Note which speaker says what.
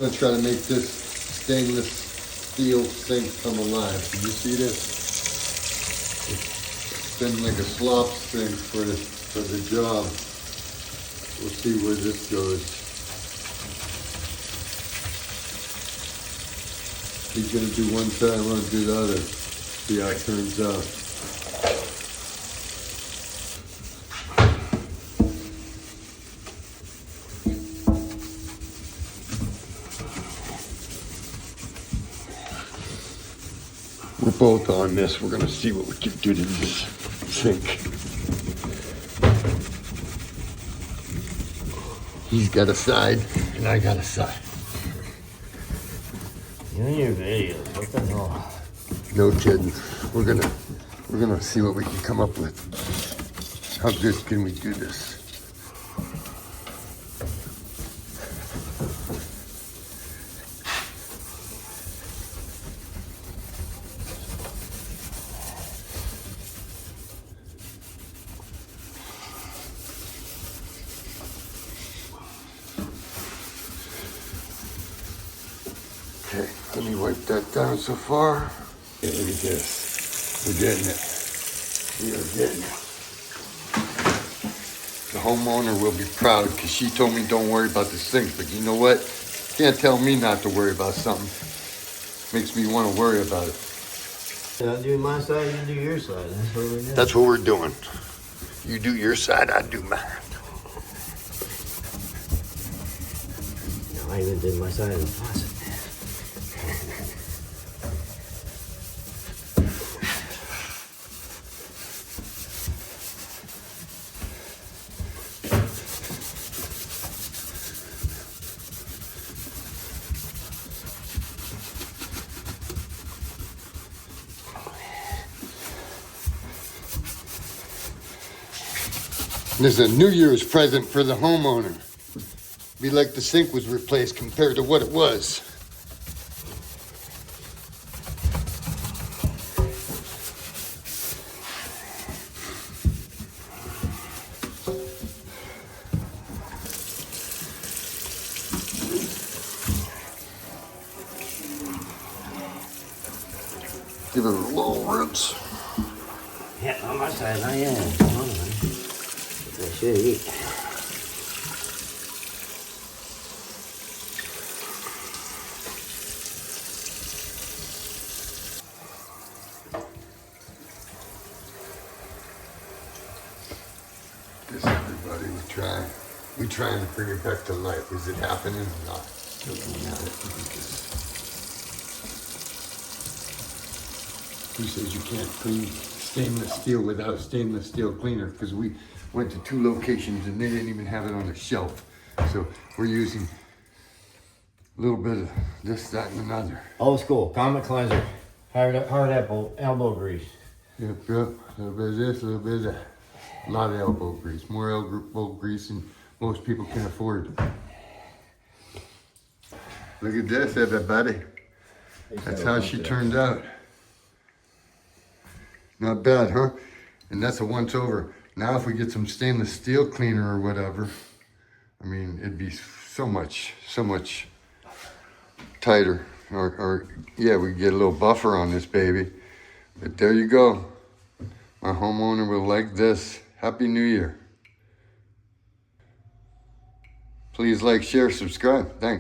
Speaker 1: I'm gonna try to make this stainless steel sink come alive. Can you see this? It's been like a slop sink for the job. We'll see where this goes. He's gonna do one side, I'm gonna do the other. See how it turns out. We're both on this. We're gonna see what we can do to this sink. He's got a side, and I got a side.
Speaker 2: You and your videos, what the hell?
Speaker 1: No kidding. We're gonna see what we can come up with. How good can we do this? Okay, let me wipe that down so far. Okay, look at this. We're getting it. We are getting it. The homeowner will be proud because she told me don't worry about the sink. But you know what? Can't tell me not to worry about something. Makes me want to worry about it.
Speaker 2: I'll do my side, you do your side. That's what we're doing.
Speaker 1: That's what we're doing. You do your side, I do mine.
Speaker 2: I even did my side of the faucet.
Speaker 1: This is a New Year's present for the homeowner. Be like the sink was replaced compared to what it was. Give it a little rinse.
Speaker 2: Yeah, on my side, I am. Hold on. I should eat.
Speaker 1: This, everybody, we trying to bring it back to life. Is it happening or not? Looking at it, who says you can't clean stainless steel without stainless steel cleaner? Because we went to 2 locations and they didn't even have it on the shelf. So we're using a little bit of this, that, and another.
Speaker 2: Old school, Comet cleanser. Hard apple, elbow grease.
Speaker 1: Yep, a little bit of this, a little bit of that. A lot of elbow grease, more elbow grease than most people can afford. Look at this, everybody. That's how she turned out. Not bad, huh? And that's a once over. Now if we get some stainless steel cleaner or whatever, I mean, it'd be so much tighter. Or yeah, we get a little buffer on this baby. But there you go. My homeowner will like this. Happy New Year. Please like, share, subscribe. Thanks.